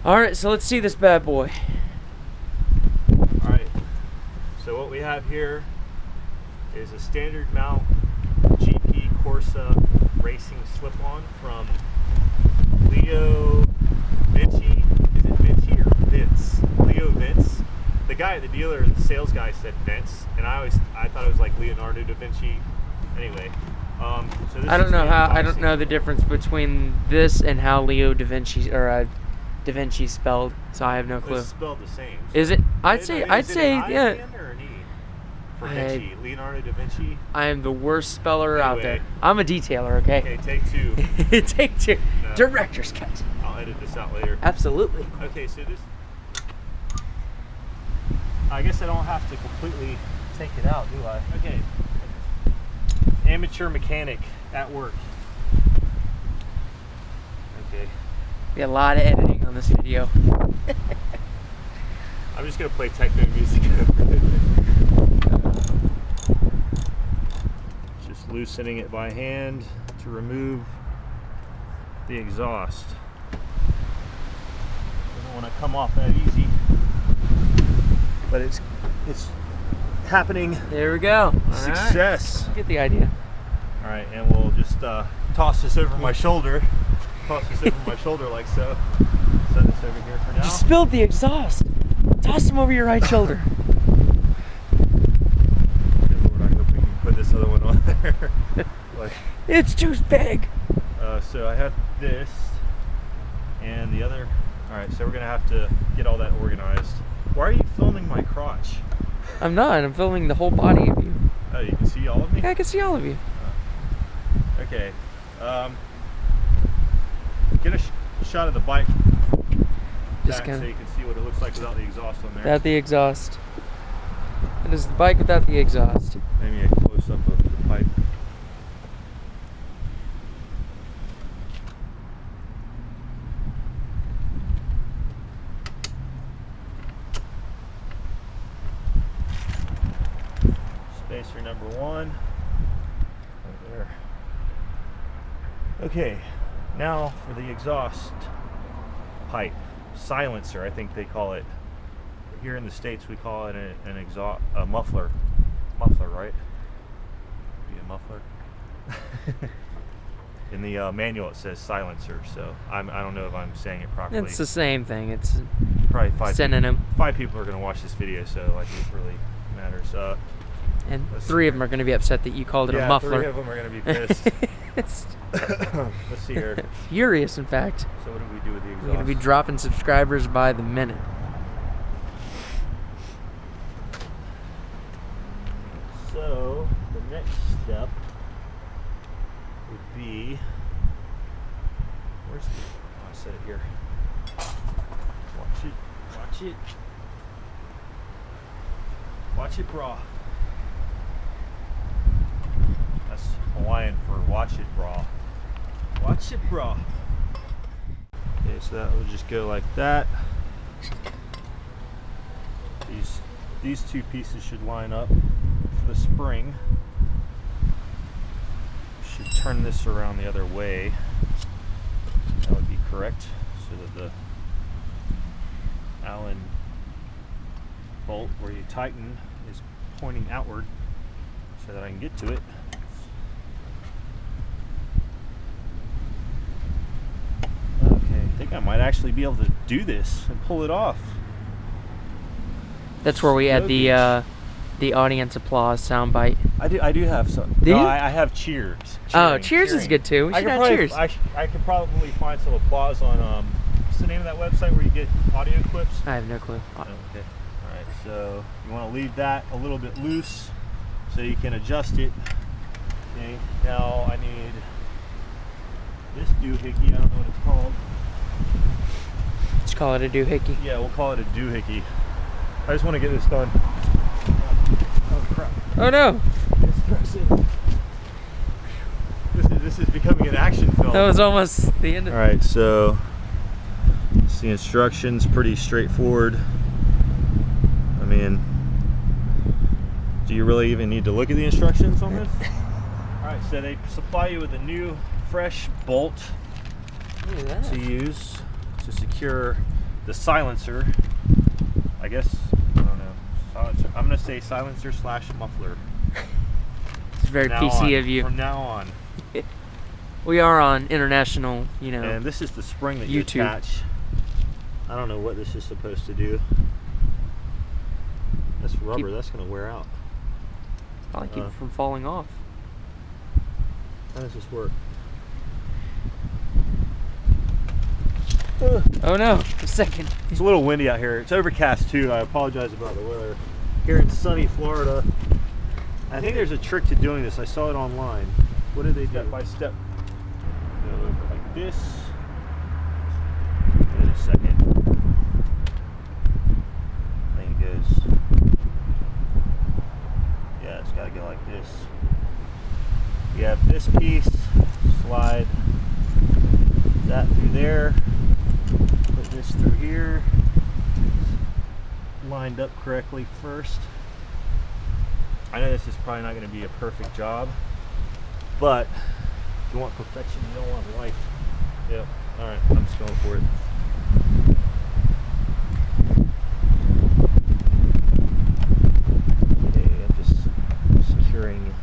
Alright, so let's see this bad boy. Alright, so what we have here is a standard mount GP Corsa racing slip-on from LeoVince. Is it Vinci or Vince? LeoVince. The guy at the dealer, the sales guy, said Vince, and I thought it was like Leonardo da Vinci. Anyway, so this I don't know the difference between this and how Leo da Vinci or Da Vinci spelled, so I have no clue. It's spelled the same. So is it? I'd say yeah. Or an E for Vinci, Leonardo da Vinci. I am the worst speller out there. I'm a detailer, okay? Okay, take two. Take two. No. Director's cut. I'll edit this out later. Absolutely. Okay, so this. I guess I don't have to completely take it out, do I? Okay. Amateur mechanic at work. Okay. Be a lot of editing on this video. I'm just gonna play techno music. Just loosening it by hand to remove the exhaust. Doesn't want to come off that easy, but it's happening. There we go. Success. Right. Get the idea. All right, and we'll just toss this over my shoulder. Toss this over my shoulder like so. Set this over here for now. You spilled the exhaust. Toss them over your right shoulder. Good Lord, I hope we can put this other one on there. Like, it's too big. So I have this and the other. All right, so we're gonna have to get all that organized. Why are you filming my crotch? I'm not. I'm filming the whole body of you. Oh, you can see all of me? Yeah, I can see all of you. Okay. Get a shot of the bike Just back so you can see what it looks like without the exhaust on there. Without the exhaust. It is the bike without the exhaust. Maybe a close-up of the pipe. Spacer number one. Right there. Okay, now for the exhaust pipe. Silencer, I think they call it. Here in the States we call it a muffler. Muffler, right? Be a muffler. In the manual it says silencer, so I don't know if I'm saying it properly. It's the same thing. It's probably synonym. Five people are going to watch this video, so like it really matters. And three of them are going to be upset that you called it a muffler. Three of them are going to be pissed. Let's see here. Furious, in fact. So what do we do with the exhaust? We're going to be dropping subscribers by the minute. So the next step would be, where's the, oh, I set it here. Watch it, watch it. Watch it, brah. That's Hawaiian for watch it, brah. Watch it, brah. Okay, so that will just go like that. These two pieces should line up for the spring. Should turn this around the other way. That would be correct, so that the Allen bolt where you tighten is pointing outward so that I can get to it. Okay, I think I might actually be able to do this and pull it off. That's where we add the audience applause soundbite. I do have some. Do you? I have cheers. Oh, cheers is good too. We should have cheers. I could probably find some applause on what's the name of that website where you get audio clips? I have no clue. Oh, okay. All right. So you want to leave that a little bit loose so you can adjust it. Okay. Now I need this doohickey. I don't know what it's called. Let's call it a doohickey. Yeah, we'll call it a doohickey. I just want to get this done. Oh crap. Oh no! This is becoming an action film. That was almost the end of it. Alright, so it's the instructions, pretty straightforward. I mean, do you really even need to look at the instructions on this? Alright, so they supply you with a new fresh bolt to use to secure the silencer. I guess, I don't know. Silencer. I'm gonna say silencer slash muffler. It's very PC of you. From now on. We are on international, you know. And this is the spring that you attach. I don't know what this is supposed to do. That's rubber. That's gonna wear out. Probably keep it from falling off. How does this work? Oh no, a second. It's a little windy out here. It's overcast too. I apologize about the weather. Here in sunny Florida. I think there's a trick to doing this. I saw it online. What did they do? Step by step. Go like this. Wait a second. I think it goes. Yeah, it's got to go like this. You have this piece. Slide that through there. Put this through here. Lined up correctly first. I know this is probably not going to be a perfect job, but if you want perfection, you don't want life. Yep. All right, I'm just going for it. Okay, I'm just securing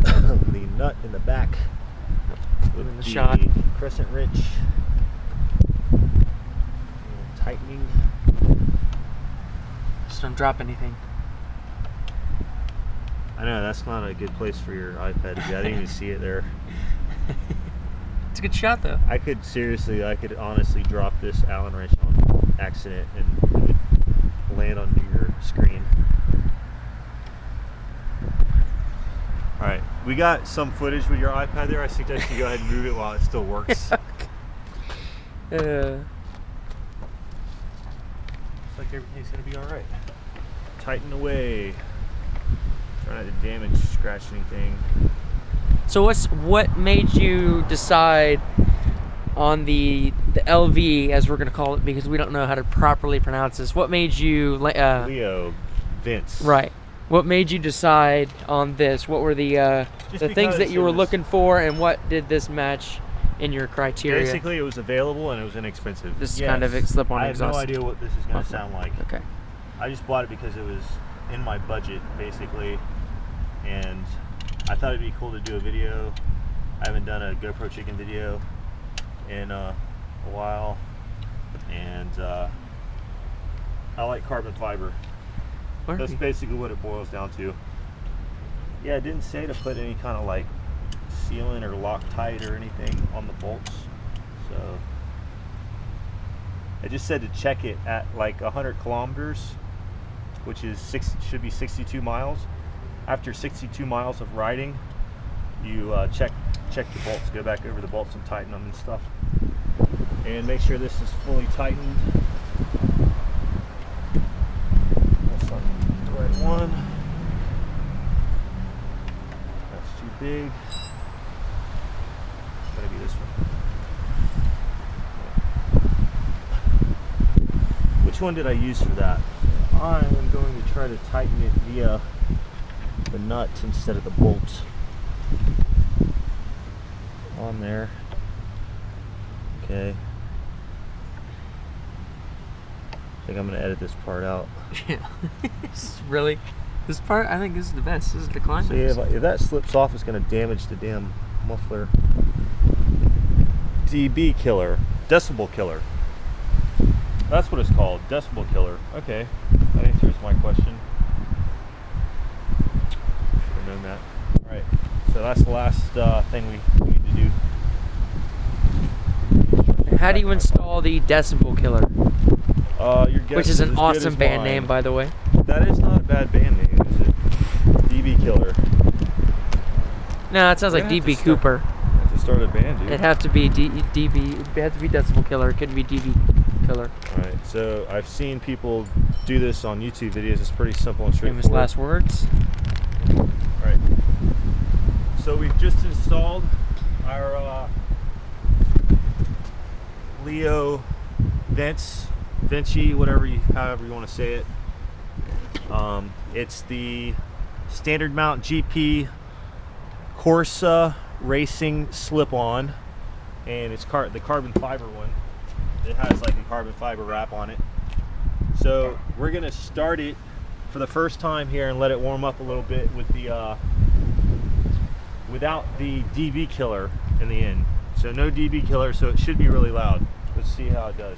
the nut in the back with the shot crescent wrench. Tightening. Just don't drop anything. I know that's not a good place for your iPad to be. I didn't even see it there. It's a good shot though. I could honestly drop this Allen wrench on accident and it would land on your screen. Alright, we got some footage with your iPad there. I suggest you go ahead and move it while it still works. Looks like everything's going to be alright. Tighten away. Try not to damage, scratch anything. So what made you decide on the LV, as we're going to call it, because we don't know how to properly pronounce this. What made you LeoVince. Right. What made you decide on this? What were the things that you were looking for, and what did this match in your criteria? Basically, it was available and it was inexpensive. This kind of slip-on exhaust. I have no idea what this is going to sound like. Okay. I just bought it because it was in my budget, basically, and I thought it'd be cool to do a video. I haven't done a GoPro chicken video in a while, and I like carbon fiber. That's basically what it boils down to. Yeah, it didn't say to put any kind of like sealant or Loctite or anything on the bolts, so it just said to check it at like 100 kilometers, which is should be 62 miles. After 62 miles of riding, you check your bolts, go back over the bolts and tighten them and stuff, and make sure this is fully tightened. That's not the right one. That's too big. It's gotta be this one. Which one did I use for that? I am going to try to tighten it via the nut instead of the bolt on there. Okay. I think I'm going to edit this part out. Yeah. Really? This part? I think this is the best. This is the climax. See, if that slips off, it's going to damage the damn muffler. dB killer. Decibel killer. That's what it's called. Decibel killer. Okay. That answers my question. Should have known that. Alright. So that's the last thing we need to do. How do you install the Decibel Killer? Your guess Which is an awesome band mine. name, by the way. That is not a bad band name, is it? dB Killer. No, it sounds like DB Cooper. Have to start a band, dude. It'd have to be DB. It'd have to be Decibel Killer. It couldn't be DB Killer. All right. So I've seen people do this on YouTube videos. It's pretty simple and straightforward. Famous last words. All right. So we've just installed our LeoVince, however you want to say it. It's the standard mount GP Corsa racing slip-on, and it's the carbon fiber one It has like a carbon fiber wrap on it. So we're gonna start it for the first time here and let it warm up a little bit with the without the dB killer in the end. So no dB killer, so it should be really loud. Let's see how it does.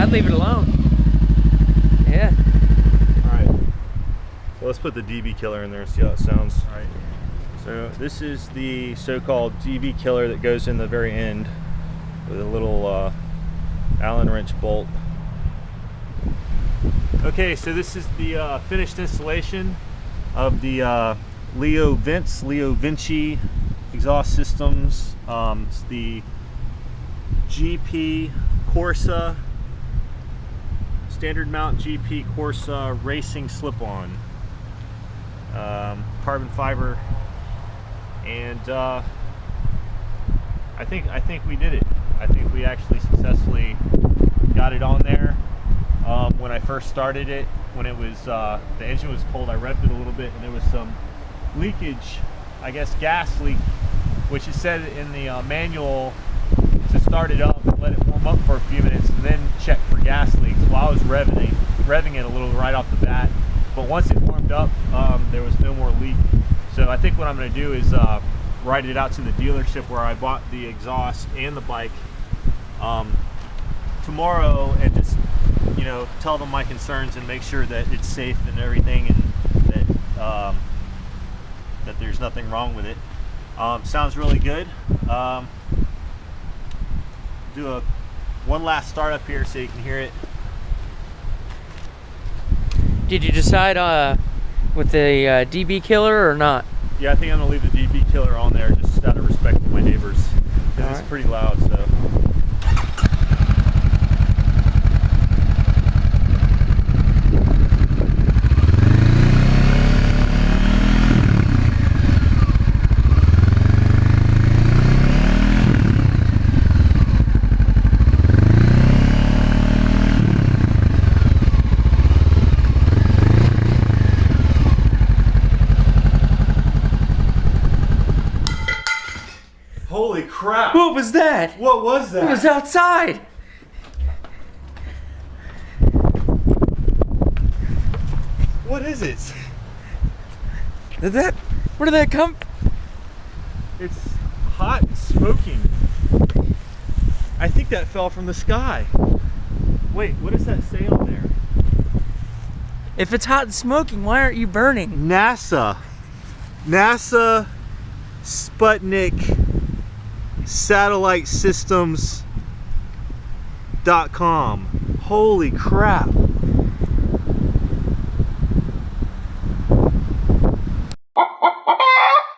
Leave it alone. Yeah. Alright. So let's put the dB killer in there and see how it sounds. Alright. So this is the so-called dB killer that goes in the very end with a little Allen wrench bolt. Okay, so this is the finished installation of the LeoVince exhaust systems. It's the GP Corsa standard mount GP Corsa racing slip-on, carbon fiber, and I think we did it. I think we actually successfully got it on there. When I first started it, when it was the engine was cold, I revved it a little bit, and there was some leakage, I guess gas leak, which is said in the manual to start it up and let it warm up for a few minutes and then check for gas leaks. While I was revving it a little right off the bat, but once it warmed up, there was no more leak. So I think what I'm going to do is ride it out to the dealership where I bought the exhaust and the bike tomorrow, and just, you know, tell them my concerns and make sure that it's safe and everything, and that that there's nothing wrong with it. Sounds really good. Do one last startup here so you can hear it. Did you decide with the dB killer or not? Yeah, I think I'm gonna leave the dB killer on there just out of respect to my neighbors, because it's pretty loud. So. Holy crap! What was that? What was that? It was outside! What is it? Where did that come? It's hot and smoking. I think that fell from the sky. Wait, what does that say on there? If it's hot and smoking, why aren't you burning? NASA Sputnik satellite systems.com. Holy crap.